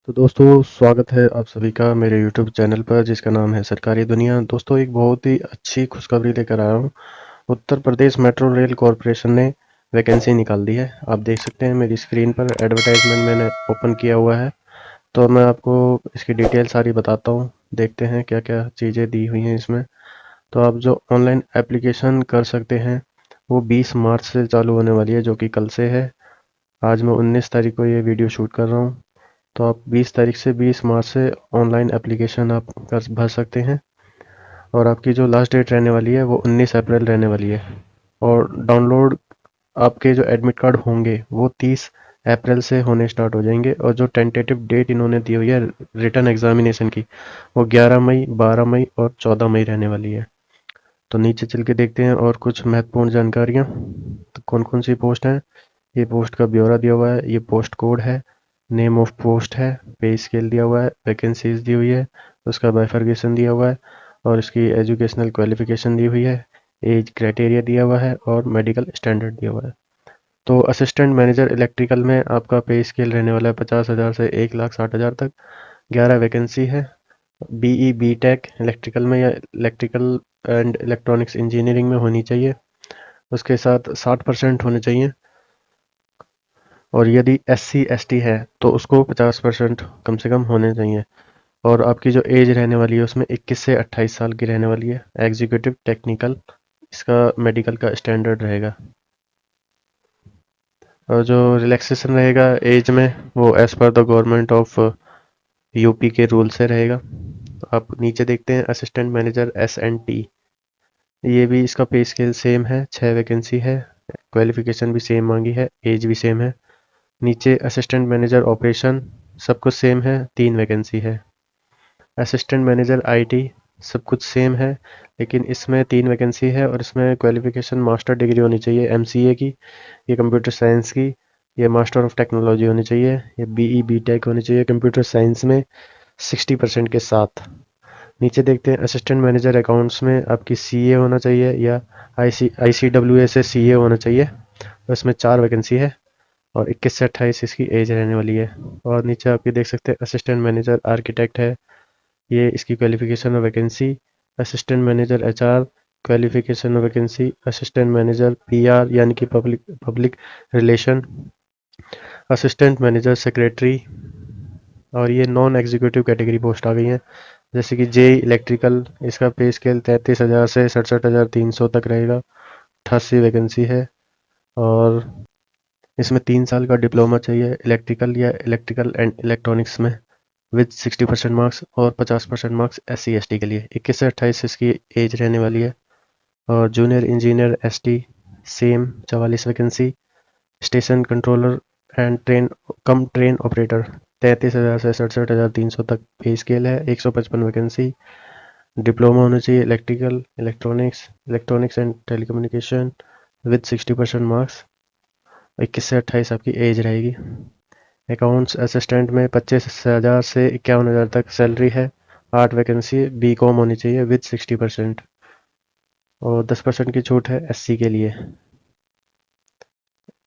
तो दोस्तों स्वागत है आप सभी का मेरे यूट्यूब चैनल पर जिसका नाम है सरकारी दुनिया। दोस्तों एक बहुत ही अच्छी खुशखबरी लेकर आया हूँ। Uttar Pradesh metro rail corporation ने वैकेंसी निकाल दी है। आप देख सकते हैं मेरी स्क्रीन पर एडवर्टाइजमेंट मैंने ओपन किया हुआ है। तो मैं आपको इसकी डिटेल सारी बताता हूँ। देखते हैं क्या क्या चीज़ें दी हुई हैं इसमें। तो आप जो ऑनलाइन एप्लीकेशन कर सकते हैं वो 20 मार्च से चालू होने वाली है, जो कि कल से है। आज मैं 19 तारीख को ये वीडियो शूट कर रहा हूँ। तो आप 20 तारीख से 20 मार्च से ऑनलाइन एप्लीकेशन आप भर सकते हैं। और आपकी जो लास्ट डेट रहने वाली है वो 19 अप्रैल रहने वाली है। और डाउनलोड आपके जो एडमिट कार्ड होंगे वो 30 अप्रैल से होने स्टार्ट हो जाएंगे। और जो टेंटेटिव डेट इन्होंने दी हुई है रिटर्न एग्जामिनेशन की वो 11 मई, 12 मई और 14 मई रहने वाली है। तो नीचे चल के देखते हैं और कुछ महत्वपूर्ण जानकारियाँ। तो कौन कौन सी पोस्ट हैं, ये पोस्ट का ब्यौरा दिया हुआ है, ये पोस्ट कोड है, नेम ऑफ पोस्ट है, पे स्केल दिया हुआ है, वैकेंसीज दी हुई है, उसका बाइफरकेशन दिया हुआ है और इसकी एजुकेशनल क्वालिफिकेशन दी हुई है, एज क्राइटेरिया दिया हुआ है और मेडिकल स्टैंडर्ड दिया हुआ है। तो असिस्टेंट मैनेजर इलेक्ट्रिकल में आपका पे स्केल रहने वाला है 50,000 से 1,60,000 तक। 11 वैकेंसी है। बीई बी टेक इलेक्ट्रिकल में या इलेक्ट्रिकल एंड इलेक्ट्रॉनिक्स इंजीनियरिंग में होनी चाहिए। उसके साथ 60% होने चाहिए। और यदि SC ST है तो उसको 50% कम से कम होने चाहिए। और आपकी जो एज रहने वाली है उसमें 21 से 28 साल की रहने वाली है। एग्जीक्यूटिव टेक्निकल इसका मेडिकल का स्टैंडर्ड रहेगा। और जो रिलैक्सेशन रहेगा एज में वो as per the government of UP के रूल से रहेगा। आप नीचे देखते हैं असिस्टेंट मैनेजर SNT, ये भी इसका पे स्केल सेम है। 6 वैकेंसी है। क्वालिफिकेशन भी सेम मांगी है, एज भी सेम है। नीचे असिस्टेंट मैनेजर ऑपरेशन सब कुछ सेम है, 3 वैकेंसी है। असिस्टेंट मैनेजर IT सब कुछ सेम है, लेकिन इसमें 3 वैकेंसी है और इसमें क्वालिफिकेशन मास्टर डिग्री होनी चाहिए MCA की, ये कंप्यूटर साइंस की, ये मास्टर ऑफ टेक्नोलॉजी होनी चाहिए, ये BE BTech होनी चाहिए कंप्यूटर साइंस में 60% के साथ। नीचे देखते हैं असिस्टेंट मैनेजर अकाउंट्स में आपकी CA होना चाहिए या ICWA से CA होना चाहिए। और इसमें 4 वैकेंसी है और 21 से 28 इसकी एज रहने वाली है। और नीचे आपकी देख सकते हैं असिस्टेंट मैनेजर आर्किटेक्ट है, ये इसकी क्वालिफिकेशन और vacancy. Assistant manager HR qualification और वैकेंसी। असिस्टेंट मैनेजर PR यानी कि public public relation. Assistant manager secretary. और ये नॉन एग्जीक्यूटिव कैटेगरी पोस्ट आ गई हैं, जैसे कि JE इलेक्ट्रिकल, इसका पे स्केल 33,000 से 67,300 तक रहेगा। 88 वैकेंसी है। और इसमें 3 साल का डिप्लोमा चाहिए इलेक्ट्रिकल या इलेक्ट्रिकल एंड इलेक्ट्रॉनिक्स में विद 60% मार्क्स और 50% मार्क्स SC ST के लिए। 21 से 28 इसकी एज रहने वाली है। और junior engineer ST same 44 vacancy. Station controller and train operator 33,000 से 67,300 तक पे स्केल है। 155 वैकेंसी। डिप्लोमा होना चाहिए electrical electronics and telecommunication with 60% marks. 21 से 28 आपकी एज रहेगी। अकाउंट्स असिस्टेंट में 25,000 से 51,000 तक सैलरी है। 8 वैकेंसी। BCom होनी चाहिए विद 60% और 10% की छूट है SC के लिए।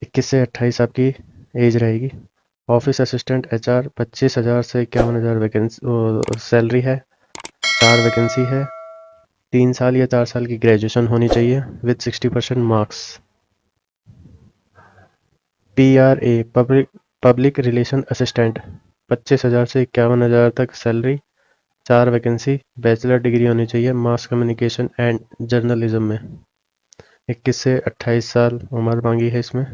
21 से 28 आपकी एज रहेगी। ऑफिस असिस्टेंट HR 25,000 से 51,000 वैकेंसी सैलरी है। 4 वैकेंसी है। 3 साल या 4 साल की ग्रेजुएशन होनी चाहिए with 60% marks. PRA public relation assistant 25,000 से 51,000 तक सैलरी। 4 वैकेंसी। बैचलर डिग्री होनी चाहिए मास कम्युनिकेशन एंड जर्नलिज्म में। 21 से 28 साल उम्र मांगी है इसमें।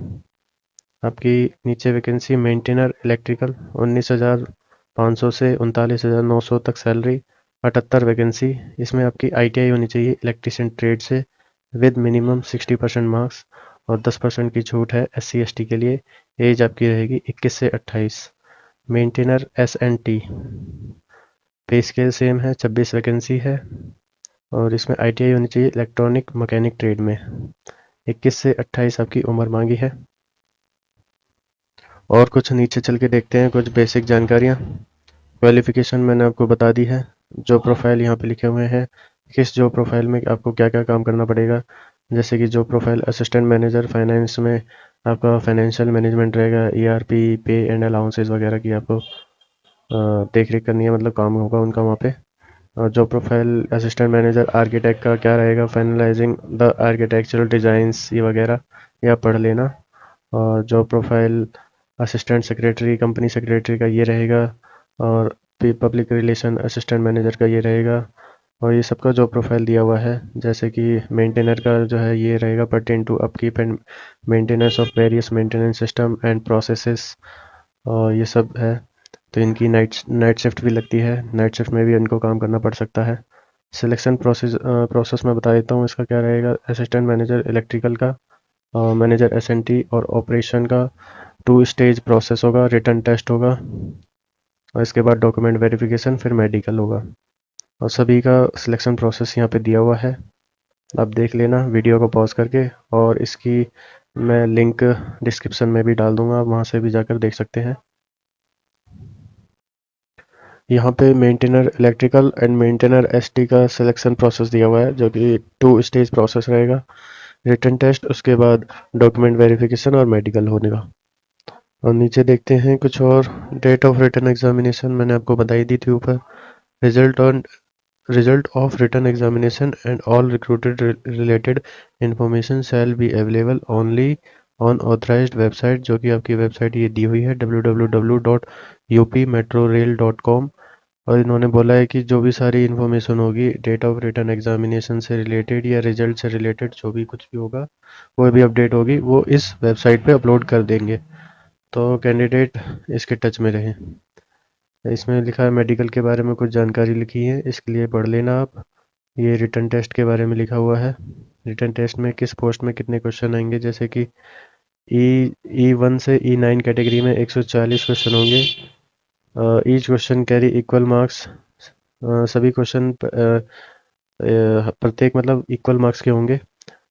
आपकी नीचे वैकेंसी मेंटेनर इलेक्ट्रिकल 19,500 से 39,900 तक सैलरी। 78 वैकेंसी। इसमें आपकी ITI होनी चाहिए इलेक्ट्रिशियन ट्रेड से विद मिनिमम 60% मार्क्स और 10% की छूट है SC ST के लिए। एज आपकी रहेगी 21 से 28। मेंटेनर SNT पे स्केल सेम है, 26 वैकेंसी है और इसमें ITI होनी चाहिए इलेक्ट्रॉनिक मैकेनिक ट्रेड में। 21 से 28 आपकी उम्र मांगी है। और कुछ नीचे चल के देखते हैं कुछ बेसिक जानकारियाँ। क्वालिफिकेशन मैंने आपको बता दी है। जो प्रोफाइल यहाँ पे लिखे हुए हैं, किस जो प्रोफाइल में आपको क्या क्या काम करना पड़ेगा, जैसे कि जो प्रोफाइल असिस्टेंट मैनेजर फाइनेंस में आपका फाइनेंशियल मैनेजमेंट रहेगा, ERP पे एंड अलाउंसेस वगैरह की आपको देख रेख करनी है, मतलब काम होगा उनका वहाँ पे। Job profile assistant manager architect का क्या रहेगा, फाइनलाइजिंग द आर्किटेक्चरल डिज़ाइंस, ये वगैरह ये आप पढ़ लेना। और job profile assistant secretary, company secretary का ये रहेगा। और पब्लिक रिलेशन असिस्टेंट मैनेजर का ये रहेगा। और ये सबका जॉब प्रोफाइल दिया हुआ है। जैसे कि मेंटेनर का जो है ये रहेगा, pertain to upkeep and maintenance of various maintenance system and processes, और ये सब है। तो इनकी नाइट नाइट शिफ्ट भी लगती है, नाइट शिफ्ट में भी इनको काम करना पड़ सकता है। सिलेक्शन प्रोसेस में बता देता हूँ इसका क्या रहेगा। असिस्टेंट मैनेजर इलेक्ट्रिकल का, मैनेजर एसएनटी और ऑपरेशन का 2 स्टेज प्रोसेस होगा, रिटन टेस्ट होगा और इसके बाद डॉक्यूमेंट वेरिफिकेशन, फिर मेडिकल होगा। और सभी का सिलेक्शन प्रोसेस यहाँ पे दिया हुआ है, आप देख लेना वीडियो को पॉज करके। और इसकी मैं लिंक डिस्क्रिप्शन में भी डाल दूंगा, आप वहाँ से भी जाकर देख सकते हैं। यहाँ पे maintainer electrical and maintainer ST का सिलेक्शन प्रोसेस दिया हुआ है, जो कि 2 स्टेज प्रोसेस रहेगा, रिटन टेस्ट, उसके बाद डॉक्यूमेंट वेरिफिकेशन और मेडिकल होने का। और नीचे देखते हैं कुछ और। डेट ऑफ रिटन एग्जामिनेशन मैंने आपको बताई दी थी ऊपर। Result on result of written examination and all recruited related information shall be available only on authorised website, जो कि आपकी वेबसाइट ये दी हुई है www.upmetrorail.com। और इन्होंने बोला है कि जो भी सारी इन्फॉर्मेशन होगी डेट ऑफ रिटन एग्जामिनेशन से रिलेटेड या रिजल्ट से रिलेटेड, जो भी कुछ भी होगा, वो भी अपडेट होगी, वो इस वेबसाइट पे अपलोड कर देंगे। तो कैंडिडेट इसके टच में रहें। इसमें लिखा है मेडिकल के बारे में कुछ जानकारी लिखी है, इसके लिए पढ़ लेना आप। ये रिटन टेस्ट के बारे में लिखा हुआ है। रिटन टेस्ट में किस पोस्ट में कितने क्वेश्चन आएंगे, जैसे कि E1 से E9 कैटेगरी में 140 क्वेश्चन होंगे। Each question carry equal marks. सभी क्वेश्चन प्रत्येक मतलब इक्वल मार्क्स के होंगे।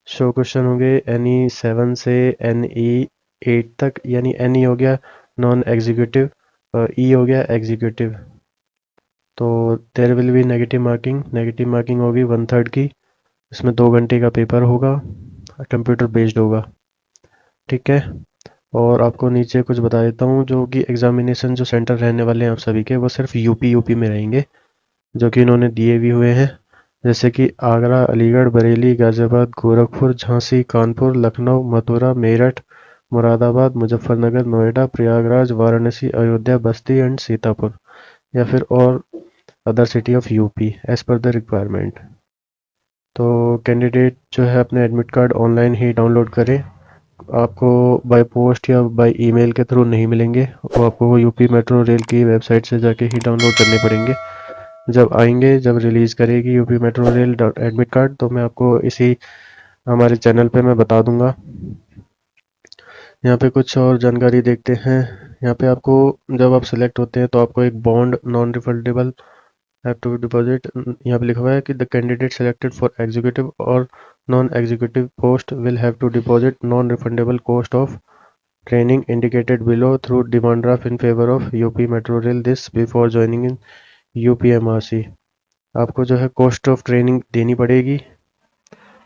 शो क्वेश्चन होंगे NE7 से NE8 तक, यानी NE हो गया नॉन एग्जीक्यूटिव और E हो गया एग्जीक्यूटिव। तो there will be negative marking होगी 1/3 की। इसमें 2 घंटे का पेपर होगा, कंप्यूटर बेस्ड होगा। ठीक है। और आपको नीचे कुछ बता देता हूँ, जो कि एग्जामिनेशन जो सेंटर रहने वाले हैं आप सभी के, वो सिर्फ यूपी में रहेंगे, जो कि इन्होंने दिए भी हुए हैं। जैसे कि आगरा, अलीगढ़, बरेली, गाजियाबाद, गोरखपुर, झांसी, कानपुर, लखनऊ, मथुरा, मेरठ, मुरादाबाद, मुजफ्फरनगर, नोएडा, प्रयागराज, वाराणसी, अयोध्या, बस्ती एंड सीतापुर, या फिर और other city of UP as per the requirement. तो कैंडिडेट जो है अपने एडमिट कार्ड ऑनलाइन ही डाउनलोड करें। आपको बाय पोस्ट या बाय ईमेल के थ्रू नहीं मिलेंगे, वो आपको यूपी मेट्रो रेल की वेबसाइट से जाके ही डाउनलोड करने पड़ेंगे। जब रिलीज़ करेगी UP metro rail admit card, तो मैं आपको इसी हमारे चैनल पे मैं बता दूंगा। यहाँ पे कुछ और जानकारी देखते हैं। यहाँ पे आपको जब आप सिलेक्ट होते हैं तो आपको एक bond non refundable have to deposit, यहाँ पे लिखा हुआ है कि the candidate selected for executive और non executive post will have to deposit non refundable cost of training indicated below through demand draft in favour of UP metro rail this before joining in UPMRC. आपको जो है cost of training देनी पड़ेगी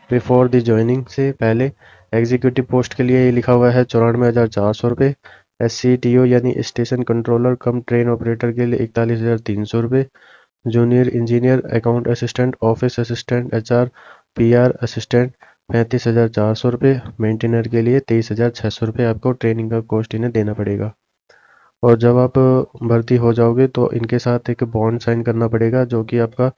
before the joining से पहले। Executive post के लिए ये लिखा हुआ है 94,400 रुपये। SCTO यानी station controller cum train operator के लिए 41,300 रुपये। Junior engineer, account assistant, office assistant, HR, PR assistant 35,400 रुपये। मेंटेनर के लिए 23,600 रुपये आपको ट्रेनिंग का कॉस्ट इन्हें देना पड़ेगा। और जब आप भर्ती हो जाओगे तो इनके साथ एक बॉन्ड साइन करना पड़ेगा, जो कि आपका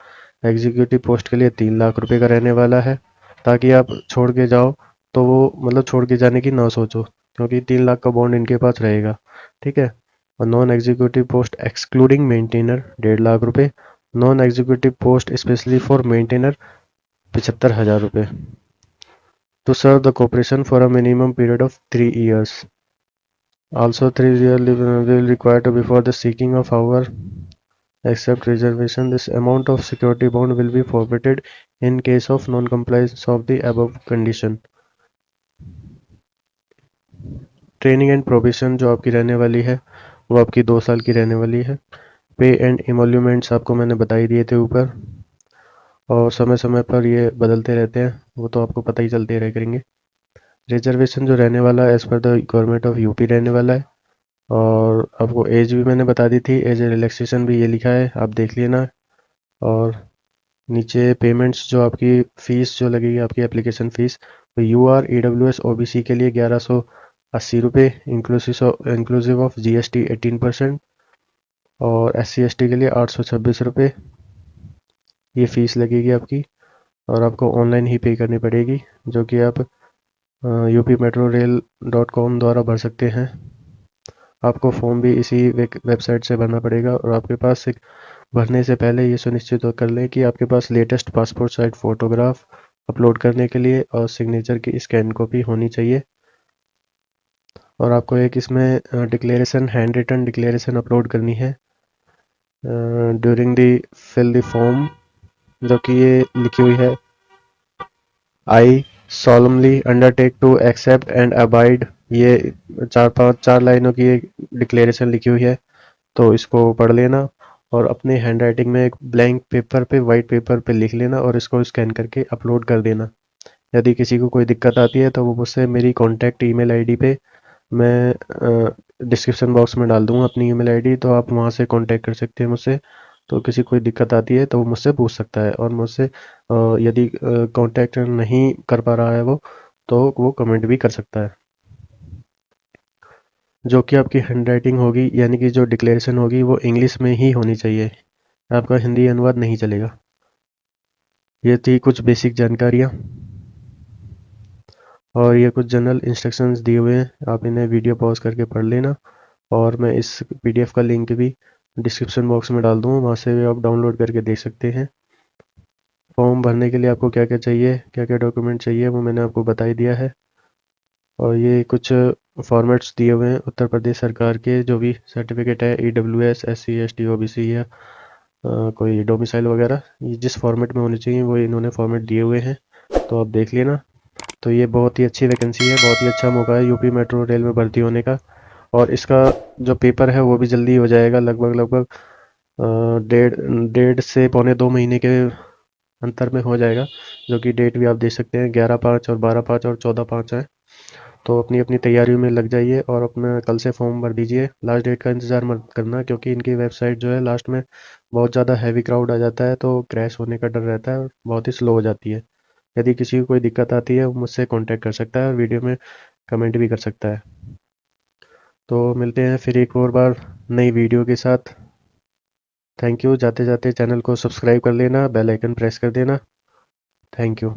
एग्जीक्यूटिव पोस्ट के लिए 3 लाख रुपए का रहने वाला है, ताकि आप छोड़ के जाओ तो वो मतलब छोड़ के जाने की ना सोचो, क्योंकि 3 लाख का बॉन्ड इनके पास रहेगा। ठीक है। और non executive post excluding maintainer 1.5 lakh रुपए। Non executive post specially for maintainer 75,000 रुपये। To serve the corporation for a minimum period of 3 years। Also 3 years will require to before the seeking of our accept reservation. This amount of security bond will be forfeited in case of non-compliance of the above condition। Training and probation जो आपकी रहने वाली है वो आपकी 2 साल की रहने वाली है। पे एंड इमोल्यूमेंट्स आपको मैंने बता ही दिए थे ऊपर, और समय समय पर ये बदलते रहते हैं, वो तो आपको पता ही चलते रह करेंगे। रिजर्वेशन जो रहने वाला है as per the government of UP रहने वाला है। और आपको एज भी मैंने बता दी थी, एज रिलैक्सेशन भी ये लिखा है, आप देख लेना। और नीचे पेमेंट्स जो आपकी फ़ीस जो लगेगी, आपकी एप्लीकेशन फ़ीस, तो UR EWS OBC के लिए 1180 रुपये इंक्लूसिव ऑफ GST 18%, और SC ST के लिए 826 रुपये ये फ़ीस लगेगी आपकी। और आपको ऑनलाइन ही पे करनी पड़ेगी, जो कि आप UPmetrorail.com द्वारा भर सकते हैं। आपको फॉर्म भी इसी वेबसाइट से भरना पड़ेगा, और आपके पास एक भरने से पहले ये सुनिश्चित कर लें कि आपके पास latest passport size photograph upload करने के लिए और सिग्नेचर की स्कैन कॉपी होनी चाहिए। और आपको एक इसमें declaration, hand written declaration upload करनी है during the fill the form, जो कि ये लिखी हुई है, आई solemnly undertake to accept and abide। ये चार लाइनों की एक डिक्लेरेशन लिखी हुई है, तो इसको पढ़ लेना और अपने हैंड राइटिंग में एक ब्लैंक पेपर पे, वाइट पेपर पे लिख लेना और इसको स्कैन करके अपलोड कर देना। यदि किसी को कोई दिक्कत आती है तो वो मुझसे मेरी कॉन्टैक्ट ईमेल आईडी पे, मैं डिस्क्रिप्शन बॉक्स में डाल दूंगा अपनी ईमेल आईडी, तो आप वहाँ से कांटेक्ट कर सकते हैं मुझसे। तो किसी को कोई दिक्कत आती है तो वो मुझसे पूछ सकता है, और मुझसे यदि कांटेक्ट नहीं कर पा रहा है वो, तो वो कमेंट भी कर सकता है। जो कि आपकी हैंड राइटिंग होगी, यानी कि जो डिक्लेरेशन होगी वो इंग्लिश में ही होनी चाहिए, आपका हिंदी अनुवाद नहीं चलेगा। ये थी कुछ बेसिक जानकारियाँ, और ये कुछ जनरल इंस्ट्रक्शंस दिए हुए हैं, आप इन्हें वीडियो पॉज करके पढ़ लेना। और मैं इस PDF का लिंक भी डिस्क्रिप्शन बॉक्स में डाल दूँगा, वहाँ से भी आप डाउनलोड करके देख सकते हैं। फॉर्म भरने के लिए आपको क्या क्या चाहिए, क्या क्या डॉक्यूमेंट चाहिए, वो मैंने आपको बता ही दिया है। और ये कुछ फॉर्मेट्स दिए हुए हैं उत्तर प्रदेश सरकार के, जो भी सर्टिफिकेट है EWS SC ST OBC या कोई डोमिसाइल वगैरह, ये जिस फॉर्मेट में होने चाहिए वो इन्होंने फॉर्मेट दिए हुए हैं, तो आप देख लेना। तो ये बहुत ही अच्छी वैकेंसी है, बहुत ही अच्छा मौका है यूपी मेट्रो रेल में भर्ती होने का। और इसका जो पेपर है वो भी जल्दी हो जाएगा, लगभग लगभग डेढ़ डेढ़ से पौने 2 महीने के अंतर में हो जाएगा, जो कि डेट भी आप देख सकते हैं, 11/5 और 12/5 और 14/5 है। तो अपनी अपनी तैयारियों में लग जाइए और अपना कल से फॉर्म भर दीजिए। लास्ट डेट का इंतज़ार मत करना, क्योंकि इनकी वेबसाइट जो है लास्ट में बहुत ज़्यादा हैवी क्राउड आ जाता है, तो क्रैश होने का डर रहता है और बहुत ही स्लो हो जाती है। यदि किसी को कोई दिक्कत आती है वो मुझसे कांटेक्ट कर सकता है और वीडियो में कमेंट भी कर सकता है। तो मिलते हैं फिर एक और बार नई वीडियो के साथ। Thank you. जाते जाते चैनल को सब्सक्राइब कर लेना, बेल आइकन प्रेस कर देना। Thank you.